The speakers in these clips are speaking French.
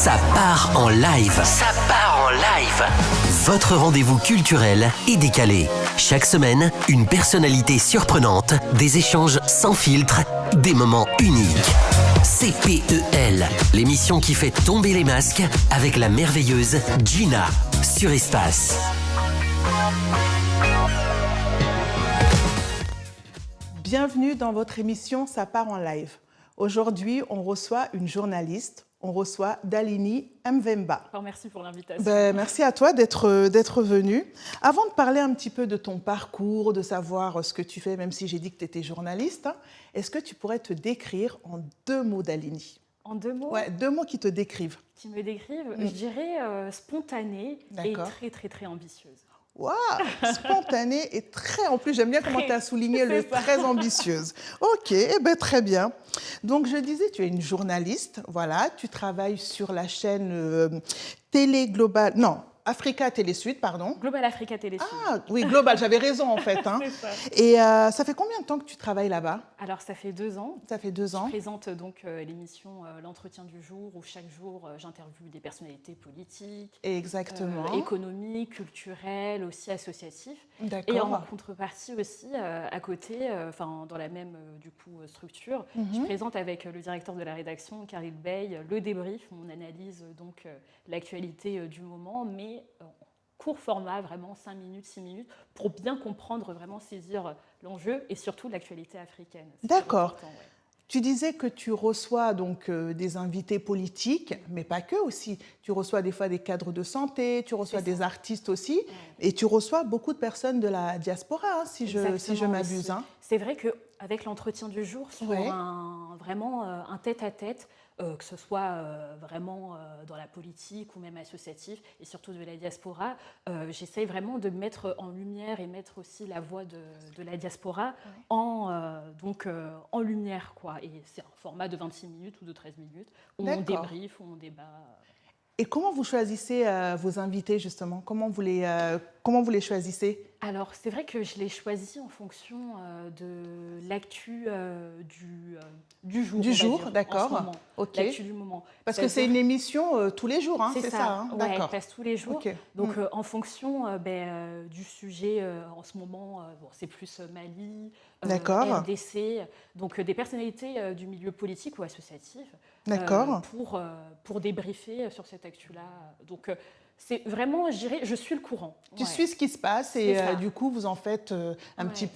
Ça part en live. Ça part en live. Votre rendez-vous culturel et décalé. Chaque semaine, une personnalité surprenante, des échanges sans filtre, des moments uniques. CPEL, l'émission qui fait tomber les masques avec la merveilleuse Gina sur Espace. Bienvenue dans votre émission Ça part en live. Aujourd'hui, on reçoit une journaliste, on reçoit Dalini Mvemba. Alors, merci pour l'invitation. Merci à toi d'être venue. Avant de parler un petit peu de ton parcours, de savoir ce que tu fais, même si j'ai dit que tu étais journaliste, est-ce que tu pourrais te décrire en 2 mots, Dalini? En 2 mots? Ouais, 2 mots qui te décrivent. Qui me décrivent, je dirais spontanée et très ambitieuse. Waouh, spontanée et très, en plus j'aime bien comment tu as souligné le très ambitieuse. Ok, très bien. Donc je disais, tu es une journaliste, voilà, tu travailles sur la chaîne Télé Global, non, Africa Télé Sud, pardon. Global Africa Télé Sud. Ah oui, Global, j'avais raison en fait. Hein. Et ça fait combien de temps que tu travailles là-bas? Alors ça fait 2 ans. Ça fait 2 ans. Je présente donc l'émission L'Entretien du jour, où chaque jour j'interviewe des personnalités politiques, économiques, culturelles, aussi associatives. Et en contrepartie aussi, à côté, dans la même structure, je présente avec le directeur de la rédaction, Karil Bey, le débrief, on analyse donc l'actualité du moment, mais court format, vraiment 5 minutes, 6 minutes, pour bien comprendre, vraiment saisir l'enjeu et surtout l'actualité africaine. D'accord. Tu disais que tu reçois donc des invités politiques, mais pas que aussi. Tu reçois des fois des cadres de santé, tu reçois des artistes aussi, et tu reçois beaucoup de personnes de la diaspora, hein, si je m'abuse. Hein. C'est vrai qu'avec l'entretien du jour, sur vraiment un tête-à-tête, que ce soit vraiment dans la politique ou même associatif, et surtout de la diaspora, j'essaye vraiment de mettre en lumière et mettre aussi la voix de la diaspora en lumière, quoi. Et c'est un format de 26 minutes ou de 13 minutes, où on débriefe, où on débat. Et comment vous choisissez vos invités, justement? Comment vous les choisissez? Alors, c'est vrai que je les choisis en fonction de l'actu du jour. Du jour, d'accord. L'actu du moment. Parce que c'est une émission tous les jours, hein, c'est ça. Hein, elle passe tous les jours. Donc, en fonction du sujet, en ce moment, c'est plus Mali, RDC, donc des personnalités du milieu politique ou associatif, pour débriefer sur cette actu-là. Donc, c'est vraiment, je dirais, je suis le courant. Tu suis ce qui se passe et du coup, vous en faites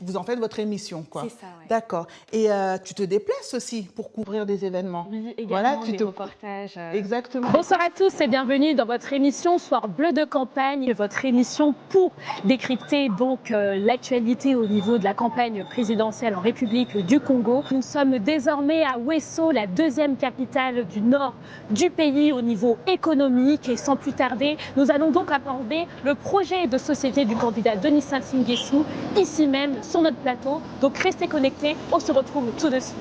vous en faites votre émission, quoi. C'est ça, D'accord. Et tu te déplaces aussi pour couvrir des événements. Oui, également, des reportages. Exactement. Bonsoir à tous et bienvenue dans votre émission Soir Bleu de campagne, votre émission pour décrypter donc l'actualité au niveau de la campagne présidentielle en République du Congo. Nous sommes désormais à Ouesso, la 2e capitale du nord du pays au niveau économique, et sans plus tarder, nous allons donc aborder le projet de société du candidat Denis Sassou Nguesso, ici même sur notre plateau. Donc restez connectés, on se retrouve tout de suite.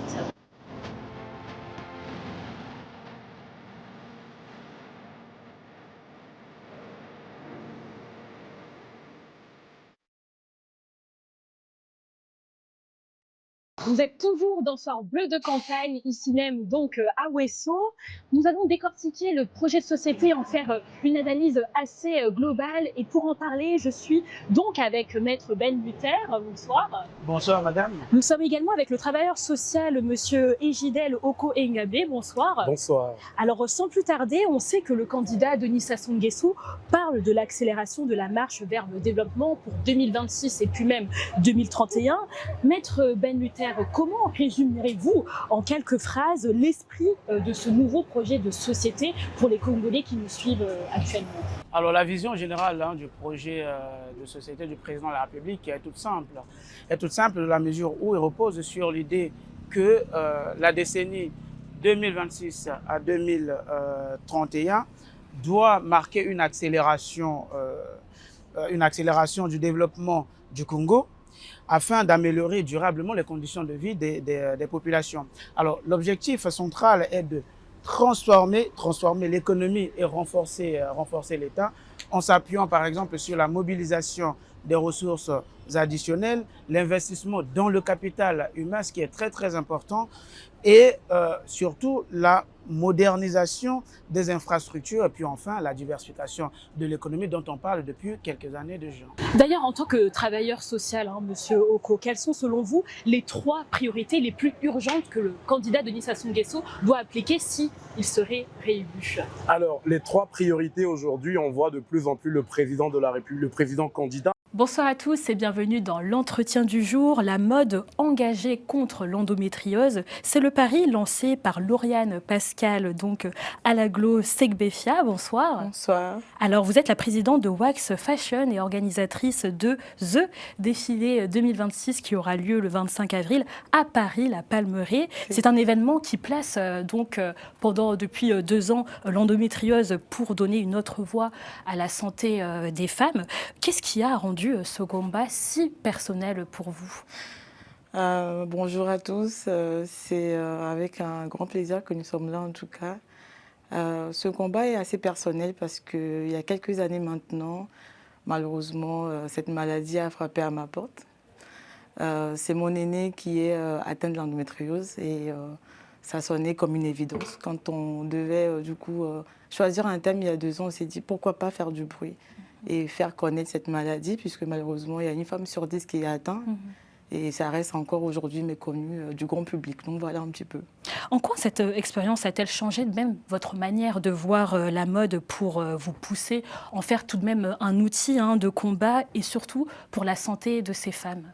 Vous êtes toujours dans Soir Bleu de campagne, ici même donc à Ouesso. Nous allons décortiquer le projet de société, en faire une analyse assez globale. Et pour en parler, je suis donc avec Maître Ben Luther. Bonsoir. Bonsoir madame. Nous sommes également avec le travailleur social, monsieur Ejidel Oko Engabe. Bonsoir. Bonsoir. Alors sans plus tarder, on sait que le candidat Denis Sassou Nguesso parle de l'accélération de la marche vers le développement pour 2026 et puis même 2031. Maître Ben Luther, comment résumerez-vous en quelques phrases l'esprit de ce nouveau projet de société pour les Congolais qui nous suivent actuellement? Alors la vision générale du projet de société du président de la République est toute simple. Elle est toute simple dans la mesure où il repose sur l'idée que la décennie 2026 à 2031 doit marquer une accélération du développement du Congo, afin d'améliorer durablement les conditions de vie des populations. Alors, l'objectif central est de transformer l'économie et renforcer l'État en s'appuyant par exemple sur la mobilisation des ressources additionnelles, l'investissement dans le capital humain, ce qui est très très important, et surtout la modernisation des infrastructures et puis enfin la diversification de l'économie dont on parle depuis quelques années déjà. D'ailleurs, en tant que travailleur social, Monsieur Oko, quelles sont selon vous les 3 priorités les plus urgentes que le candidat Denis Sassou Nguesso doit appliquer s'il serait réélu? Alors, les 3 priorités aujourd'hui, on voit de plus en plus le président de la République, le président candidat. Bonsoir à tous et bienvenue dans l'entretien du jour. La mode engagée contre l'endométriose, c'est le pari lancé par Lauriane Pascal, donc à l'aglo Segbefia. Bonsoir. Bonsoir. Alors, vous êtes la présidente de Wax Fashion et organisatrice de The Défilé 2026 qui aura lieu le 25 avril à Paris, la Palmeraie. C'est un événement qui place depuis 2 ans l'endométriose pour donner une autre voix à la santé des femmes. Qu'est-ce qui a rendu ce combat si personnel pour vous? Bonjour à tous, c'est avec un grand plaisir que nous sommes là en tout cas. Ce combat est assez personnel parce qu'il y a quelques années maintenant, malheureusement, cette maladie a frappé à ma porte. C'est mon aîné qui est atteint de l'endométriose et ça sonnait comme une évidence. Quand on devait du coup choisir un thème il y a 2 ans, on s'est dit pourquoi pas faire du bruit et faire connaître cette maladie, puisque malheureusement, il y a une femme sur 10 qui est atteinte. Et ça reste encore aujourd'hui méconnu du grand public. Donc voilà un petit peu. En quoi cette expérience a-t-elle changé même votre manière de voir la mode pour vous pousser, en faire tout de même un outil de combat et surtout pour la santé de ces femmes?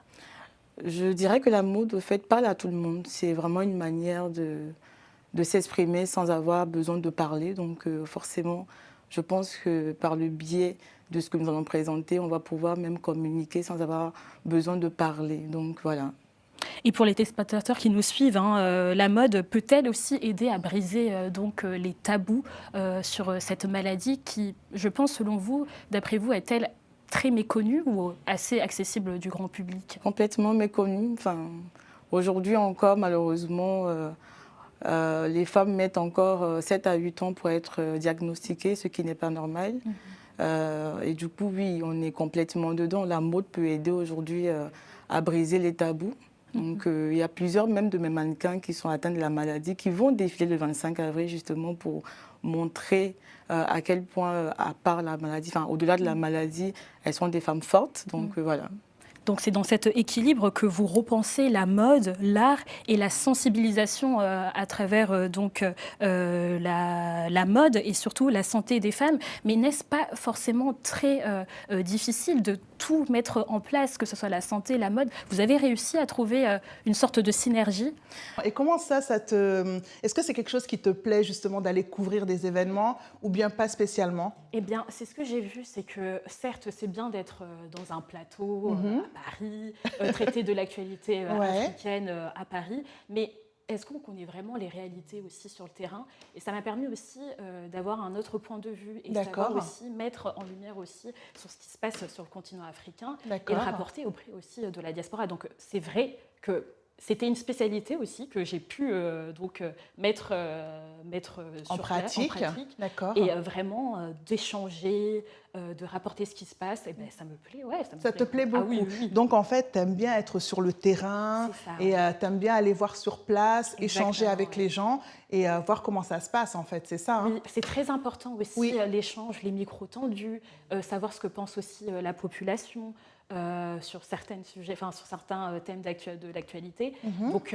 Je dirais que la mode, au fait, parle à tout le monde. C'est vraiment une manière de s'exprimer sans avoir besoin de parler. Donc forcément, je pense que par le biais de ce que nous allons présenter, on va pouvoir même communiquer sans avoir besoin de parler. Donc voilà. Et pour les téléspectateurs qui nous suivent, la mode peut-elle aussi aider à briser les tabous sur cette maladie qui, je pense, selon vous, d'après vous, est-elle très méconnue ou assez accessible du grand public? Complètement méconnue. Enfin, aujourd'hui encore, malheureusement, les femmes mettent encore 7 à 8 ans pour être diagnostiquées, ce qui n'est pas normal. Et du coup, oui, on est complètement dedans. La mode peut aider aujourd'hui à briser les tabous. Donc, il y a plusieurs même de mes mannequins qui sont atteints de la maladie, qui vont défiler le 25 avril justement pour montrer à quel point, à part la maladie, enfin, au-delà de la maladie, elles sont des femmes fortes. Donc, voilà. Donc c'est dans cet équilibre que vous repensez la mode, l'art et la sensibilisation à travers la mode et surtout la santé des femmes. Mais n'est-ce pas forcément très difficile de tout mettre en place, que ce soit la santé, la mode? Vous avez réussi à trouver une sorte de synergie. Et comment ça te... Est-ce que c'est quelque chose qui te plaît justement d'aller couvrir des événements ou bien pas spécialement? Eh bien, c'est ce que j'ai vu, c'est que certes, c'est bien d'être dans un plateau à Paris, traiter de l'actualité africaine à Paris, mais est-ce qu'on connaît vraiment les réalités aussi sur le terrain? Et ça m'a permis aussi d'avoir un autre point de vue et savoir aussi mettre en lumière aussi sur ce qui se passe sur le continent africain et le rapporter auprès aussi de la diaspora. Donc c'est vrai que c'était une spécialité aussi que j'ai pu mettre en pratique et vraiment d'échanger, de rapporter ce qui se passe. Et ben, ça me plaît, ça te plaît beaucoup. Ah, oui. Donc en fait, tu aimes bien être sur le terrain et tu aimes bien aller voir sur place, échanger avec les gens et voir comment ça se passe en fait, c'est ça. Oui, c'est très important aussi l'échange, les micros tendus, savoir ce que pense aussi la population. Sur certains sujets, enfin sur certains thèmes de l'actualité. Donc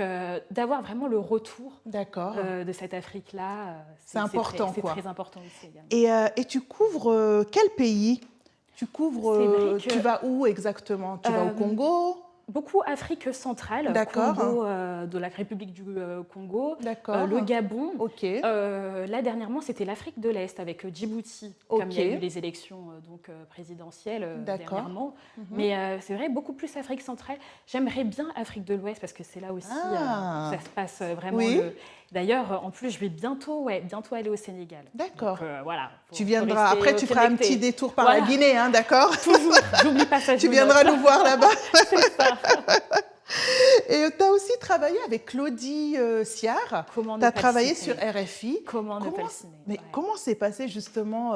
d'avoir vraiment le retour de cette Afrique-là, c'est important. C'est très important aussi également. Et tu couvres quel pays? Tu couvres, tu vas où exactement? Tu vas au Congo? Beaucoup Afrique centrale, Congo, de la République du Congo, le Gabon. Là, dernièrement, c'était l'Afrique de l'Est avec Djibouti, comme il y a eu les élections présidentielles dernièrement. Mais c'est vrai, beaucoup plus Afrique centrale. J'aimerais bien Afrique de l'Ouest parce que c'est là aussi ça se passe vraiment. D'ailleurs, en plus, je vais bientôt aller au Sénégal. D'accord. Voilà. Tu viendras. Après, tu feras un petit détour par la Guinée, d'accord? Toujours. J'oublie pas ça. Tu viendras nous voir là-bas. C'est ça. Et tu as aussi travaillé avec Claudie Siard. Tu as travaillé sur RFI. Comment ne pas le citer. Mais comment s'est passé justement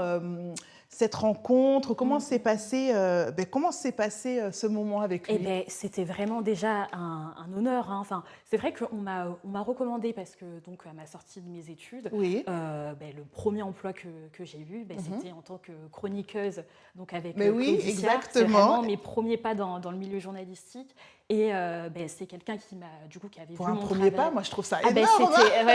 cette rencontre? Comment s'est passé, ce moment avec lui? C'était vraiment déjà un honneur. Hein. Enfin, c'est vrai qu'on m'a recommandé parce que donc à ma sortie de mes études, le premier emploi que j'ai eu, c'était en tant que chroniqueuse, donc avec Claudie Siard. C'est vraiment mes premiers pas dans le milieu journalistique. Et c'est quelqu'un qui avait vu mon travail. Pour un premier pas, moi je trouve ça énorme.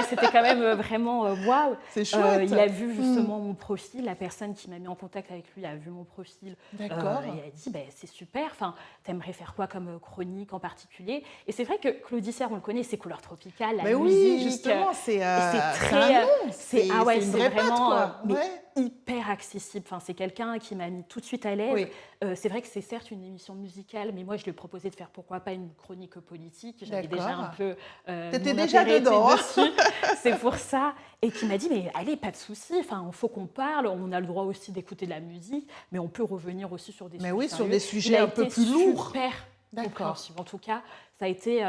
C'était quand même vraiment waouh. C'est chouette. Il a vu justement mon profil, la personne qui m'a mis en contact avec lui a vu mon profil. D'accord. Et a dit c'est super. Enfin, t'aimerais faire quoi comme chronique en particulier? Et c'est vrai que Claudie Siard, on le connaît, ses couleurs tropicales, la musique. Oui, justement, c'est très. C'est une vraie vraiment hyper accessible. Enfin, c'est quelqu'un qui m'a mis tout de suite à l'aise. Oui. C'est vrai que c'est certes une émission musicale, mais moi je lui ai proposé de faire pourquoi pas une chronique politique. J'avais déjà un peu. T'étais déjà dedans. Dessus. C'est pour ça. Et qui m'a dit mais allez, pas de souci. Enfin, il faut qu'on parle. On a le droit aussi d'écouter de la musique, mais on peut revenir aussi sur des sujets. Mais oui, sur des sujets un peu plus lourds. Super. D'accord. En tout cas, ça a été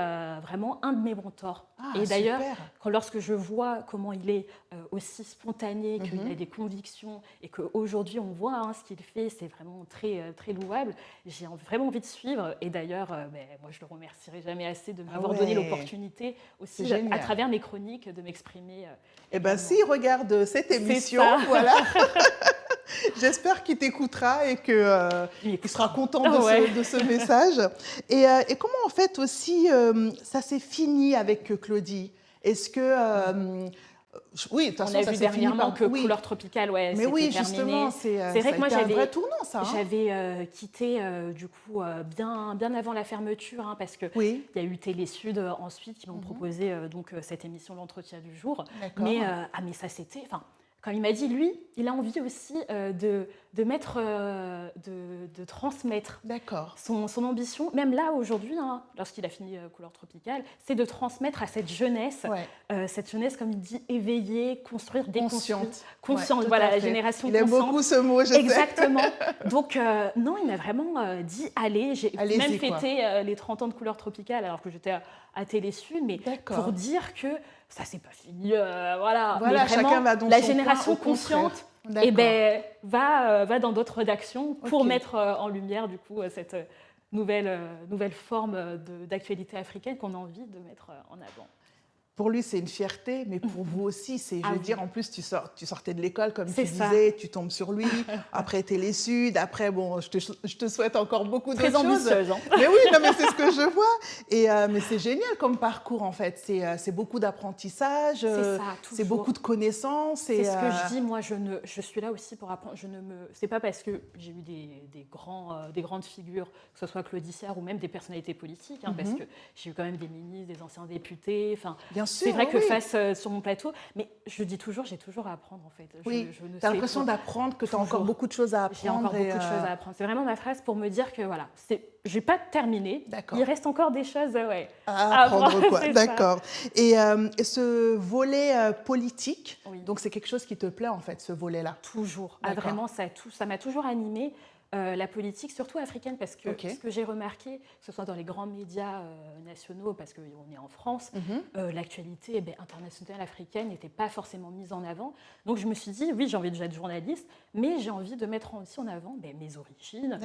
vraiment un de mes mentors. Et d'ailleurs, lorsque je vois comment il est aussi spontané, qu'il a des convictions et qu'aujourd'hui on voit ce qu'il fait, c'est vraiment très, très louable. J'ai vraiment envie de suivre. Et d'ailleurs, moi je le remercierai jamais assez de m'avoir donné l'opportunité aussi à travers mes chroniques de m'exprimer. S'il regarde cette émission, voilà. J'espère qu'il t'écoutera et qu'il sera content de ce message. Et comment en fait aussi ça s'est fini avec Claudie? Est-ce que oui, de toute façon, on a vu dernièrement que Couleur Tropicale, mais oui, justement, c'est vrai que moi j'avais un vrai tournant, ça. J'avais quitté du coup bien avant la fermeture, parce que il y a eu Télé Sud ensuite qui m'ont proposé donc cette émission l'entretien du jour. Mais ça c'était, quand il m'a dit, lui, il a envie aussi de transmettre son ambition. Même là, aujourd'hui, lorsqu'il a fini Couleur Tropicale, c'est de transmettre à cette jeunesse, comme il dit, éveillée, construire, déconstruire. Consciente, la génération consciente. Il aime beaucoup ce mot, je sais. Exactement. Donc, non, il m'a vraiment dit, allez, j'ai même fêté les 30 ans de Couleur Tropicale, alors que j'étais à Télé Sud, mais pour dire que ça, c'est pas fini. Voilà, mais vraiment, chacun va dans la son génération consciente va dans d'autres rédactions pour mettre en lumière du coup cette nouvelle forme d'actualité africaine qu'on a envie de mettre en avant. Pour lui, c'est une fierté, mais pour vous aussi, je veux dire, en plus, tu sortais de l'école, comme tu disais, tu tombes sur lui, après Télé Sud, après, je te souhaite encore beaucoup d'autres choses. Très ambitieuse, hein. Mais oui, non, mais c'est ce que je vois. Mais c'est génial comme parcours, en fait. C'est beaucoup d'apprentissage, c'est beaucoup de connaissances. C'est ce que je dis, moi, je suis là aussi pour apprendre. C'est pas parce que j'ai eu des grandes figures, que ce soit Claudie Siard ou même des personnalités politiques, parce que j'ai eu quand même des ministres, des anciens députés, c'est vrai que face sur mon plateau, mais je dis toujours, j'ai toujours à apprendre en fait. Oui, tu as l'impression d'apprendre, que tu as encore beaucoup de choses à apprendre. J'ai encore beaucoup de choses à apprendre. C'est vraiment ma phrase pour me dire que voilà, je n'ai pas terminé. Il reste encore des choses à apprendre. D'accord. Et ce volet politique, donc c'est quelque chose qui te plaît en fait, ce volet-là? Toujours. Vraiment, ça m'a toujours animée. La politique, surtout africaine, parce que ce que j'ai remarqué, que ce soit dans les grands médias nationaux, parce qu'on est en France, l'actualité internationale africaine n'était pas forcément mise en avant. Donc je me suis dit, oui, j'ai envie déjà être journaliste, mais j'ai envie de mettre aussi en avant mes origines.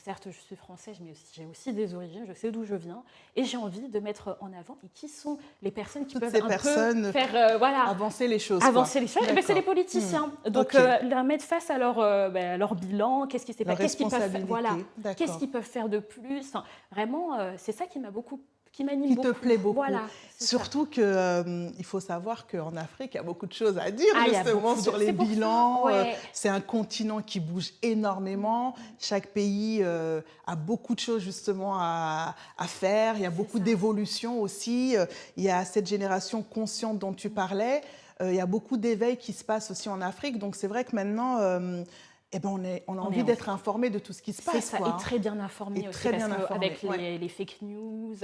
Certes, je suis française, mais j'ai aussi des origines, je sais d'où je viens, et j'ai envie de mettre en avant et qui sont les personnes qui peuvent peu faire avancer les choses. C'est les politiciens. Donc leur mettre face à leur bilan. Qu'est-ce qui s'est passé? Qu'est-ce qu'ils peuvent faire de plus? Vraiment, c'est ça qui m'anime beaucoup. Qui te plaît beaucoup. Voilà, surtout qu'il faut savoir qu'en Afrique, il y a beaucoup de choses à dire justement sur les bilans. C'est un continent qui bouge énormément. Chaque pays a beaucoup de choses justement à faire. Il y a beaucoup d'évolutions aussi. Il y a cette génération consciente dont tu parlais. Il y a beaucoup d'éveil qui se passe aussi en Afrique. Donc c'est vrai que maintenant... on a envie d'être informé de tout ce qui se passe. C'est ça, et très bien informé aussi, avec les fake news.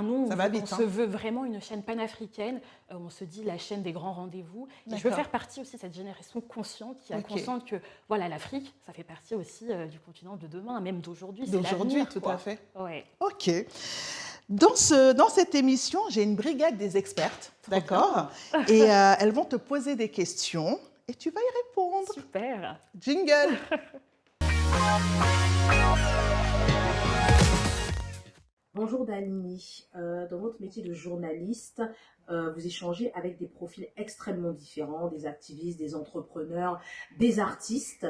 Nous, on se veut vraiment une chaîne panafricaine. On se dit la chaîne des grands rendez-vous. Et je veux faire partie aussi de cette génération consciente qui a conscience que l'Afrique, ça fait partie aussi du continent de demain, même d'aujourd'hui. D'aujourd'hui, tout à fait. Ouais. Ok. Dans cette émission, j'ai une brigade des expertes, d'accord? Et elles vont te poser des questions et tu vas y répondre. Super. Jingle. Bonjour Dalini, dans votre métier de journaliste, vous échangez avec des profils extrêmement différents, des activistes, des entrepreneurs, des artistes.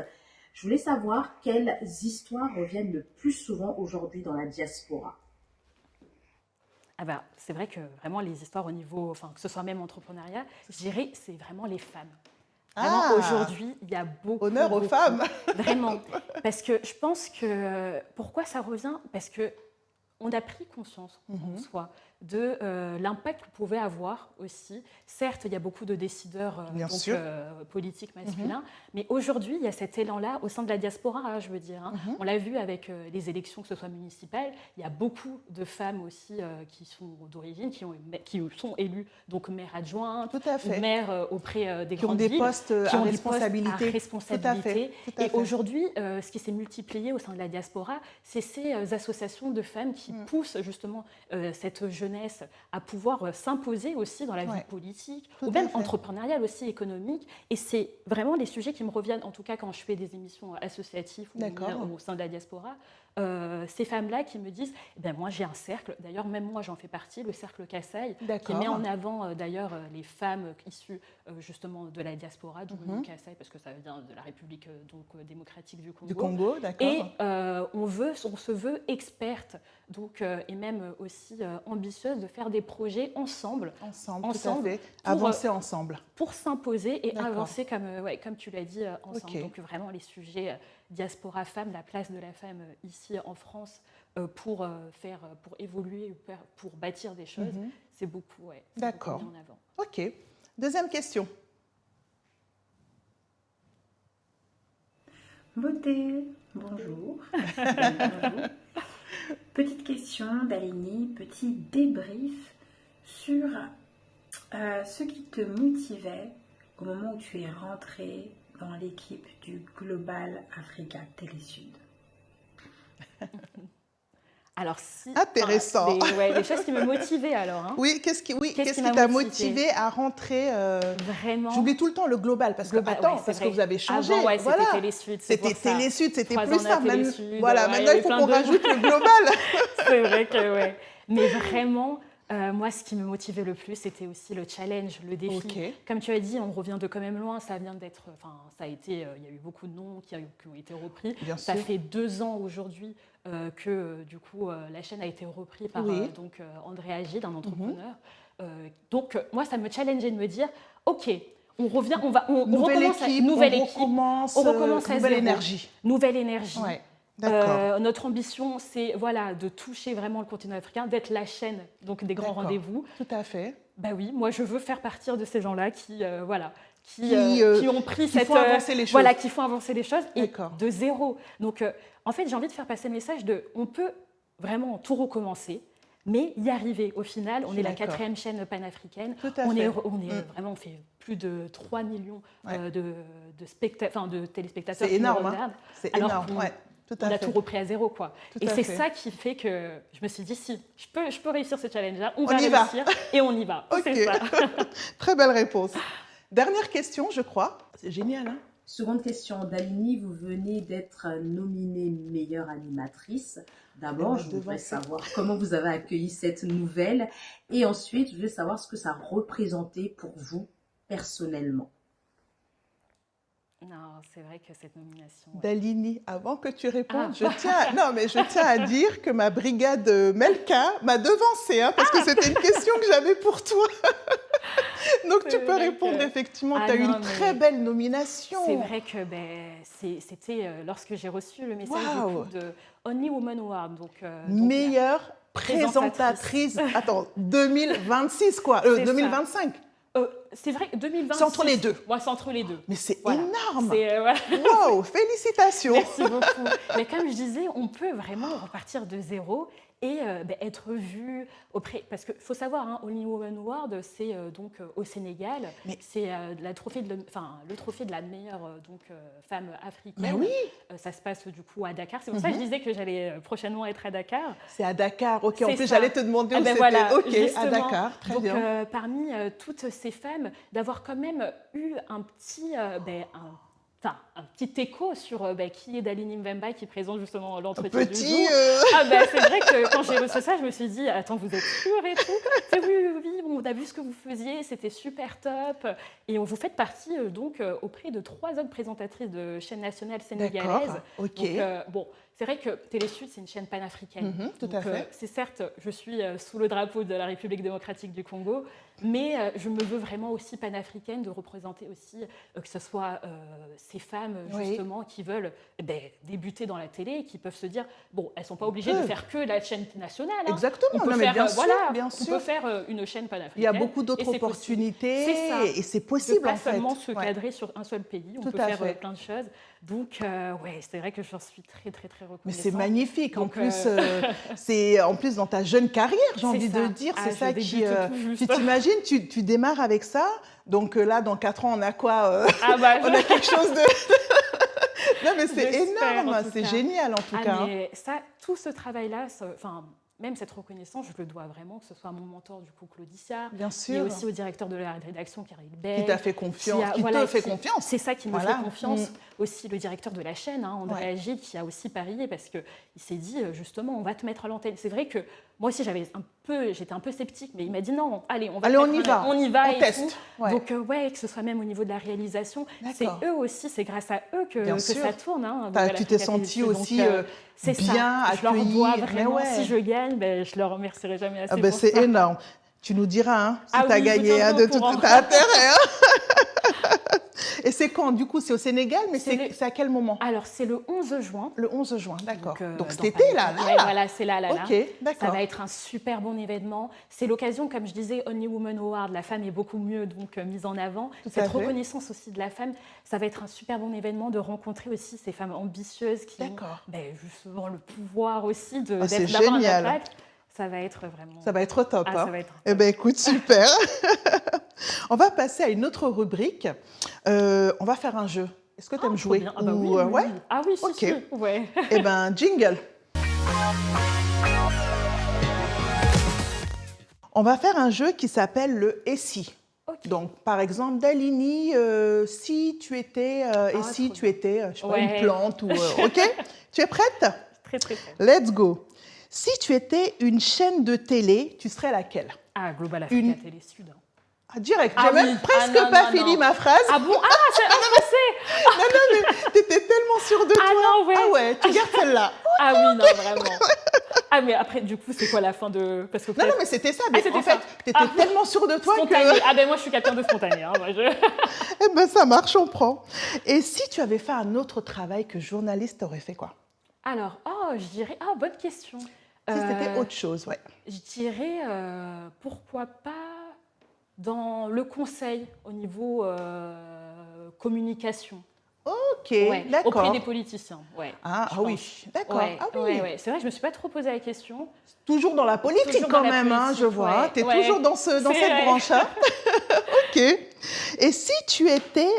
Je voulais savoir quelles histoires reviennent le plus souvent aujourd'hui dans la diaspora. Ah bah, c'est vrai que vraiment les histoires au niveau, enfin que ce soit même entrepreneuriat, je dirais c'est vraiment les femmes. Vraiment, aujourd'hui, il y a beaucoup... Honneur aux femmes. Vraiment. Parce que je pense que... Pourquoi ça revient? Parce que on a pris conscience en soi de l'impact qu'on pouvait avoir aussi. Certes, il y a beaucoup de décideurs politiques masculins, mais aujourd'hui, il y a cet élan-là au sein de la diaspora, hein, je veux dire. Hein. On l'a vu avec les élections, que ce soit municipales, il y a beaucoup de femmes aussi qui sont d'origine, qui sont élues, donc maire adjointe, maire auprès des grandes villes, qui ont des postes à responsabilité. Tout à fait. Et aujourd'hui, ce qui s'est multiplié au sein de la diaspora, c'est ces associations de femmes qui poussent justement cette jeunesse à pouvoir s'imposer aussi dans la vie politique, ou même entrepreneuriale aussi, économique. Et c'est vraiment les sujets qui me reviennent, en tout cas quand je fais des émissions associatives ou au sein de la diaspora. Ces femmes-là qui me disent, eh ben moi j'ai un cercle, d'ailleurs même moi j'en fais partie, le cercle Kasaï, qui met en avant d'ailleurs les femmes issues justement de la diaspora, d'où le Kasaï, parce que ça vient de la République démocratique du Congo. Du Congo, d'accord. Et on se veut experte, donc, et même aussi ambitieuse de faire des projets ensemble tout à fait. Avancer ensemble. Pour s'imposer et avancer comme tu l'as dit, ensemble. Donc vraiment les sujets diaspora femme, la place de la femme ici en France pour évoluer, pour bâtir des choses, c'est beaucoup, d'accord. Beaucoup mis en avant. Ok. Deuxième question. Beauté, bonjour. Bonjour. Petite question, Dalini, petit débrief sur ce qui te motivait au moment où tu es rentrée dans l'équipe du Global Africa Télésud. Alors, intéressant. Les choses qui me motivaient alors. Hein. Oui, qu'est-ce qui t'a motivé à rentrer Vraiment. J'oublie tout le temps le global parce que que vous avez changé. Avant, c'était Télésud. C'était Télésud, c'était plus simple. Voilà, maintenant il faut qu'on rajoute le global. C'est vrai que Mais vraiment. Moi, ce qui me motivait le plus, c'était aussi le challenge, le défi. Okay. Comme tu as dit, on revient de quand même loin. Ça vient d'être, ça a été, il y a eu beaucoup de noms qui ont été repris. Ça fait 2 ans aujourd'hui que du coup la chaîne a été reprise par André Agide, un entrepreneur. Donc moi, ça me challengeait de me dire, ok, on revient, on recommence équipe, on recommence à nouvelle énergie. Nouvelle énergie. Ouais. Notre ambition, c'est de toucher vraiment le continent africain, d'être la chaîne donc des grands rendez-vous. Tout à fait. Bah oui, moi je veux faire partir de ces gens-là qui ont pris qui font avancer les choses. Qui font avancer les choses et de zéro. Donc en fait, j'ai envie de faire passer le message on peut vraiment tout recommencer. Mais y arriver, au final, on est la 4e chaîne panafricaine. On fait plus de 3 millions de téléspectateurs. C'est énorme. C'est énorme. On a tout repris à zéro, quoi. Et c'est ça qui fait que je me suis dit, si, je peux réussir ce challenge-là, on va réussir et on y va. Okay. C'est ça. Très belle réponse. Dernière question, je crois. C'est génial, hein? Seconde question, Dalini, vous venez d'être nominée meilleure animatrice. D'abord, je voudrais savoir comment vous avez accueilli cette nouvelle. Et ensuite, je voulais savoir ce que ça représentait pour vous personnellement. Non, c'est vrai que cette nomination... Dalini, avant que tu répondes, je tiens à dire que ma brigade Melka m'a devancée, parce que c'était une question que j'avais pour toi. Donc tu peux répondre, effectivement, tu as eu une très belle nomination. C'est vrai que c'était lorsque j'ai reçu le message de Only Woman Award. Donc, meilleure présentatrice, 2026 quoi, 2025. C'est vrai, 2026. C'est entre les deux. Ouais, c'est entre les deux. Mais c'est énorme. Voilà. Wow, félicitations. Merci beaucoup. Mais comme je disais, on peut vraiment repartir de zéro et être vue auprès... Parce qu'il faut savoir, hein, Only Woman Award, c'est donc au Sénégal, c'est le trophée de la meilleure femme africaine. Mais oui. Ça se passe du coup à Dakar. C'est pour ça que je disais que j'allais prochainement être à Dakar. C'est à Dakar, ok. En plus, j'allais te demander où c'était. Voilà, ok, justement. À Dakar, très bien. Parmi toutes ces femmes, d'avoir quand même eu un petit... un petit écho sur qui est Daline Mvemba qui présente justement l'entretien du jour. C'est vrai que quand j'ai reçu ça, je me suis dit, attends, vous êtes sûre et tout? Oui, on a vu ce que vous faisiez, c'était super top. Et vous faites partie auprès de 3 autres présentatrices de chaînes nationales sénégalaises. Ok. Donc, c'est vrai que Télésud, c'est une chaîne panafricaine. Tout à fait. C'est certes, je suis sous le drapeau de la République démocratique du Congo, mais je me veux vraiment aussi panafricaine, de représenter aussi que ce soit ces femmes justement qui veulent débuter dans la télé et qui peuvent se dire, bon, elles ne sont pas obligées de faire que la chaîne nationale. Hein. Exactement, on peut faire, bien sûr. On peut faire une chaîne panafricaine. Il y a beaucoup d'autres opportunités et c'est possible en fait. Pas seulement se cadrer sur un seul pays, on peut faire plein de choses. Donc, c'est vrai que j'en suis très, très, très reconnaissante. Mais c'est magnifique. En plus, dans ta jeune carrière, j'ai envie de dire. C'est ça qui... Tu t'imagines, tu démarres avec ça. Donc là, dans 4 ans, on a quoi on a quelque chose de... Non, mais c'est énorme. C'est génial, en tout cas. Mais ça, tout ce travail-là, même cette reconnaissance, je le dois vraiment, que ce soit à mon mentor, du coup, Claudicia, bien sûr, et aussi au directeur de la rédaction, Karel Bey, qui t'a fait confiance, qui te fait confiance. C'est ça qui me fait confiance. Aussi le directeur de la chaîne, André Agile, qui a aussi parié, parce qu'il s'est dit, justement, on va te mettre à l'antenne. C'est vrai que moi aussi, j'étais un peu sceptique, mais il m'a dit non, allez, on y va, on teste. Donc, que ce soit même au niveau de la réalisation, c'est eux aussi, c'est grâce à eux que ça tourne. Tu t'es sentie aussi bien accueillie. Je leur dois vraiment, si je gagne, je leur remercierai jamais assez. C'est énorme. Tu nous diras si tu as gagné, de tout intérêt. Et c'est quand? Du coup, c'est au Sénégal, mais c'est à quel moment? Alors, c'est le 11 juin. Le 11 juin, d'accord. Donc cet été, là. Voilà, c'est là. Ok, d'accord. Ça va être un super bon événement. C'est l'occasion, comme je disais, Only Woman Award, la femme est beaucoup mieux mise en avant. Cette reconnaissance aussi de la femme, ça va être un super bon événement de rencontrer aussi ces femmes ambitieuses qui ont justement le pouvoir aussi d'avoir un impact. Ça va être vraiment... Ça va être top. Ça va être... Eh bien, écoute, super. On va passer à une autre rubrique. On va faire un jeu. Est-ce que tu aimes jouer? Oui. Ah oui, si. Ouais. Eh bien, jingle. On va faire un jeu qui s'appelle le « Et si ». Donc, par exemple, Dalini, si tu étais, tu étais, je sais pas, une plante ou... OK? Tu es prête? Très, très prête. Let's go. Si tu étais une chaîne de télé, tu serais laquelle? Global Africa Télésud. Direct, j'ai même presque pas fini ma phrase. Ah bon? C'est en français. Non, mais t'étais tellement sûre de toi. Non, ouais. Ah ouais, tu gardes celle-là. Ah oui, non, vraiment. Mais après, du coup, c'est quoi la fin de... Parce que non, mais c'était ça. Mais en fait, t'étais tellement sûre de toi que... moi, je suis quelqu'un de spontané. Eh ben, ça marche, on prend. Et si tu avais fait un autre travail que journaliste, t'aurais fait quoi? Alors, je dirais... bonne question. Si c'était autre chose, Je dirais, pourquoi pas dans le conseil au niveau communication. Ok, d'accord. Auprès des politiciens, oui, d'accord. C'est vrai, je ne me suis pas trop posé la question. Toujours dans la politique quand même, je vois. Tu es toujours dans cette branche-là. Ok. Et si tu étais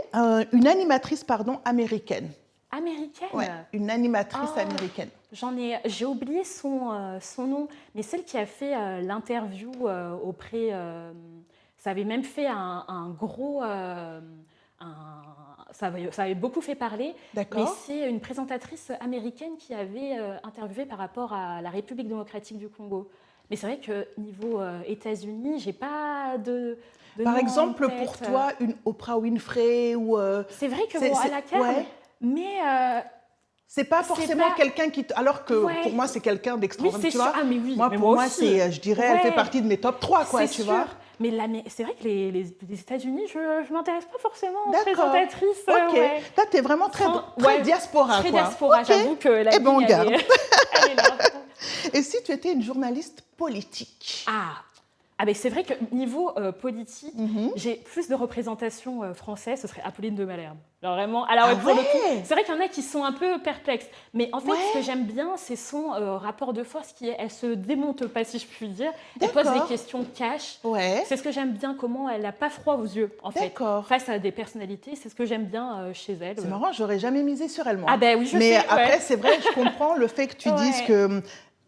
une animatrice, américaine? Américaine? Une animatrice américaine. J'ai oublié son nom, mais celle qui a fait l'interview auprès... ça avait même fait un gros... ça avait beaucoup fait parler, mais c'est une présentatrice américaine qui avait interviewé par rapport à la République démocratique du Congo. Mais c'est vrai que niveau États-Unis, j'ai pas de par nom exemple, en tête. pour toi, une Oprah Winfrey ou... C'est vrai que à la carte, mais... c'est pas forcément quelqu'un qui... Alors que pour moi, c'est quelqu'un d'extraordinaire, tu vois. Moi, pour moi, je dirais, elle fait partie de mes top 3, tu vois. Mais c'est vrai que les États-Unis, je ne m'intéresse pas forcément aux présentatrices. Ok. Là, tu es vraiment très diaspora. Très diaspora, j'avoue que la ligne, garde. elle est là. Et si tu étais une journaliste politique? Ah ben c'est vrai que niveau politique, j'ai plus de représentation française, ce serait Apolline de Malherbe. Alors vraiment, alors pour le coup, c'est vrai qu'il y en a qui sont un peu perplexes, mais en fait ce que j'aime bien, c'est son rapport de force qui est, elle se démonte pas si je puis dire, elle pose des questions cash. C'est ce que j'aime bien, comment elle n'a pas froid aux yeux en fait face à des personnalités, c'est ce que j'aime bien chez elle. C'est marrant, j'aurais jamais misé sur elle moi. Ah ben oui, je sais. Mais après c'est vrai, je comprends le fait que tu dises que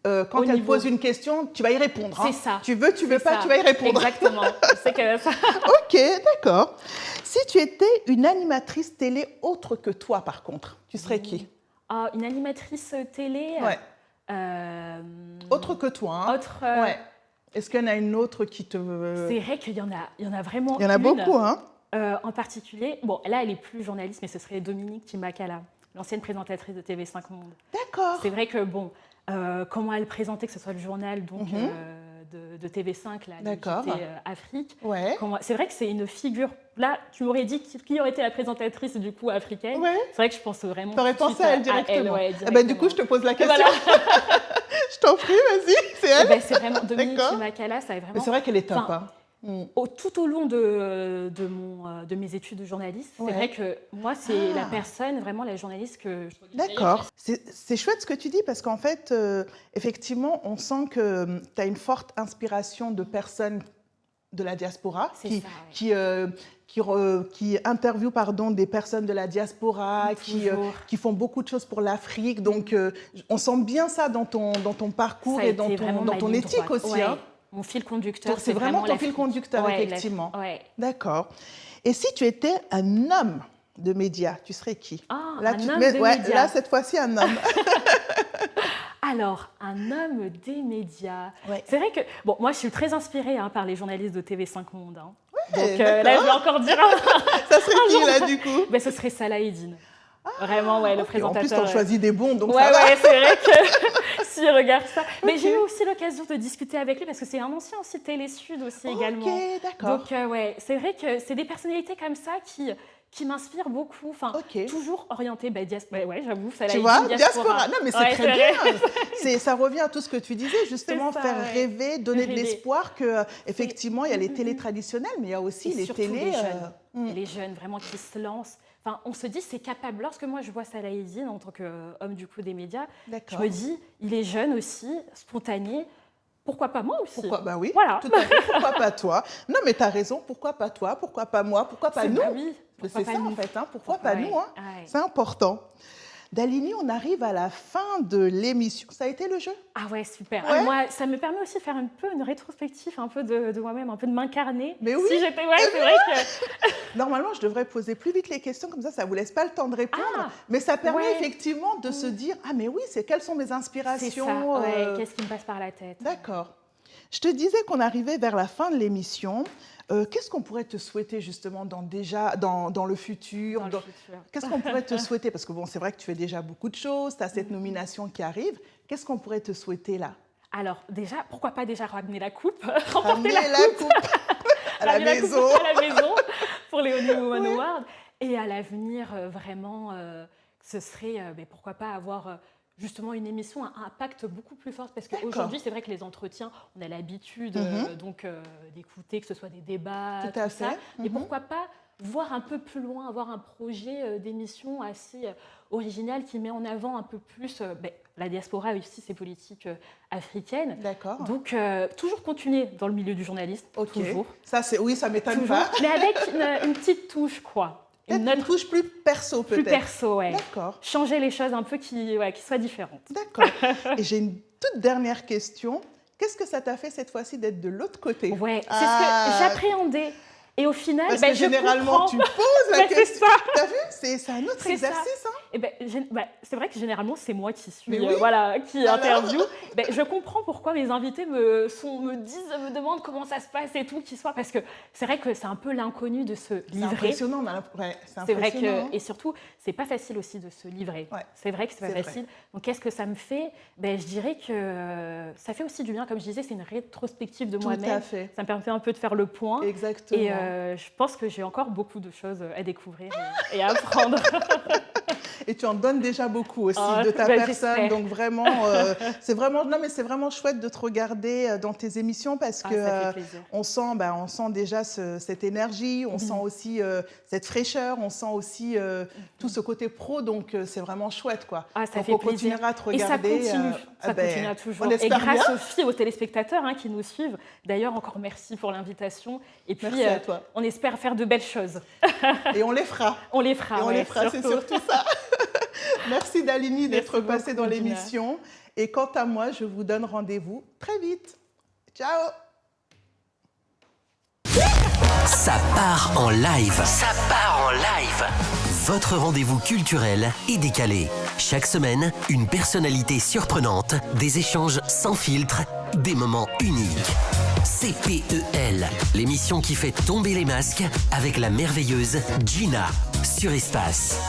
quand elle pose une question, tu vas y répondre. C'est ça. Tu veux, tu veux pas, tu vas y répondre. Exactement. C'est que ça. Ok, d'accord. Si tu étais une animatrice télé autre que toi, par contre, tu serais qui? Une animatrice télé autre que toi. Hein. Est-ce qu'il y en a une autre qui te... C'est vrai qu'il y en a vraiment. Il y en a beaucoup, hein. En particulier, bon, là, elle est plus journaliste, mais ce serait Dominique Timakala, l'ancienne présentatrice de TV5 Monde. D'accord. C'est vrai que, bon, comment elle présentait, que ce soit le journal donc, de TV5, Afrique. C'est vrai que c'est une figure... Là, tu m'aurais dit qui aurait été la présentatrice du coup africaine. C'est vrai que je pense vraiment... Tu aurais pensé à elle directement. Du coup, je te pose la question. Je t'en prie, vas-y, c'est elle. C'est vraiment Dominique Timakala, ça est vraiment... C'est vrai qu'elle est top. Tout au long de mes études de journaliste, c'est vrai que moi, c'est la personne, vraiment la journaliste que je... D'accord. C'est chouette ce que tu dis parce qu'en fait, effectivement, on sent que tu as une forte inspiration de personnes de la diaspora qui interviewent des personnes de la diaspora, qui font beaucoup de choses pour l'Afrique. Donc, on sent bien ça dans ton parcours et dans ton éthique aussi. Hein. Mon fil conducteur, c'est vraiment ton fil conducteur, effectivement. D'accord. Et si tu étais un homme de médias, tu serais qui? Là, cette fois-ci, un homme. Alors, un homme des médias. C'est vrai que, bon, moi, je suis très inspirée par les journalistes de TV5 Monde. Hein. Donc là, je vais encore dire... Ça serait qui, là, du coup? Ce serait Salah Eddine. Vraiment, le présentateur. En plus, t'en choisis des bons, donc ça va. C'est vrai que si regarde ça. Mais j'ai eu aussi l'occasion de discuter avec lui parce que c'est un ancien aussi Télé Sud aussi également. Ok, d'accord. Donc c'est vrai que c'est des personnalités comme ça qui m'inspirent beaucoup. Enfin, toujours orientées diaspora. J'avoue, ça l'a dit. Tu vois, diaspora. Non, mais c'est très bien. Ça revient à tout ce que tu disais, justement, faire rêver, donner de l'espoir que effectivement, il y a les télés traditionnelles, mais il y a aussi les télés. Les jeunes, vraiment qui se lancent. Enfin, on se dit c'est capable. Lorsque moi je vois Salah Eddine en tant qu'homme du coup des médias, je me dis il est jeune aussi, spontané. Pourquoi pas moi aussi? Bah oui, voilà. Tout à fait. Pourquoi pas toi? Non, mais tu as raison. Pourquoi pas toi? Pourquoi pas moi? Pourquoi pas nous? C'est ça en fait. Hein. Pourquoi pas nous? Hein. C'est important. Dalini, on arrive à la fin de l'émission. Ça a été le jeu? Ah ouais, super. Moi, ça me permet aussi de faire un peu une rétrospective, un peu de moi-même, un peu de m'incarner. Mais oui. Si j'étais, c'est vrai que... Normalement, je devrais poser plus vite les questions, comme ça vous laisse pas le temps de répondre. Mais ça permet effectivement de se dire, ah mais oui, quelles sont mes inspirations? C'est ça, qu'est-ce qui me passe par la tête? D'accord. Je te disais qu'on arrivait vers la fin de l'émission. Qu'est-ce qu'on pourrait te souhaiter justement dans le futur? Qu'est-ce qu'on pourrait te souhaiter? Parce que bon, c'est vrai que tu fais déjà beaucoup de choses, tu as cette nomination qui arrive. Qu'est-ce qu'on pourrait te souhaiter là? Alors déjà, pourquoi pas déjà ramener la coupe? Ramener la coupe à la maison. À la maison pour les Only Women Awards. Et à l'avenir, vraiment, ce serait, pourquoi pas avoir... justement une émission à un impact beaucoup plus fort parce qu'aujourd'hui c'est vrai que les entretiens on a l'habitude d'écouter que ce soit des débats tout ça mais pourquoi pas voir un peu plus loin, avoir un projet d'émission assez original qui met en avant un peu plus la diaspora aussi ces politiques africaines. D'accord. Donc toujours continuer dans le milieu du journalisme, toujours. Ça ça m'étonne pas. Mais avec une petite touche quoi. Une touche plus perso, peut-être. Plus perso, D'accord. Changer les choses un peu qui soient différentes. D'accord. Et j'ai une toute dernière question. Qu'est-ce que ça t'a fait cette fois-ci d'être de l'autre côté? C'est ce que j'appréhendais. Et au final, parce que généralement, tu poses la question. T'as vu? C'est un autre exercice. C'est vrai que généralement, c'est moi qui suis, qui interview. Je comprends pourquoi mes invités me demandent comment ça se passe et tout, parce que c'est vrai que c'est un peu l'inconnu de se livrer. C'est impressionnant. C'est vrai que, et surtout, c'est pas facile aussi de se livrer. C'est vrai que c'est pas facile. Donc, qu'est-ce que ça me fait? Je dirais que ça fait aussi du bien, comme je disais, c'est une rétrospective de moi-même. Tout à fait. Ça me permet un peu de faire le point. Exactement. Et je pense que j'ai encore beaucoup de choses à découvrir et à apprendre. et tu en donnes déjà beaucoup aussi de ta personne. Donc vraiment, c'est vraiment chouette de te regarder dans tes émissions parce que on sent déjà cette énergie, on sent aussi cette fraîcheur, on sent aussi tout ce côté pro. Donc c'est vraiment chouette, quoi. Donc on continuera à te regarder. Et ça continuera toujours. Et grâce aux filles, aux téléspectateurs qui nous suivent. D'ailleurs, encore merci pour l'invitation. Et puis, merci à toi. On espère faire de belles choses. Et on les fera. On les fera. C'est surtout ça. Merci Dalini d'être passée dans l'émission. Et quant à moi, je vous donne rendez-vous très vite. Ciao. Ça part en live. Ça part en live. Votre rendez-vous culturel et décalé. Chaque semaine, une personnalité surprenante, des échanges sans filtre, des moments uniques. CPEL, l'émission qui fait tomber les masques avec la merveilleuse Gina sur Espace.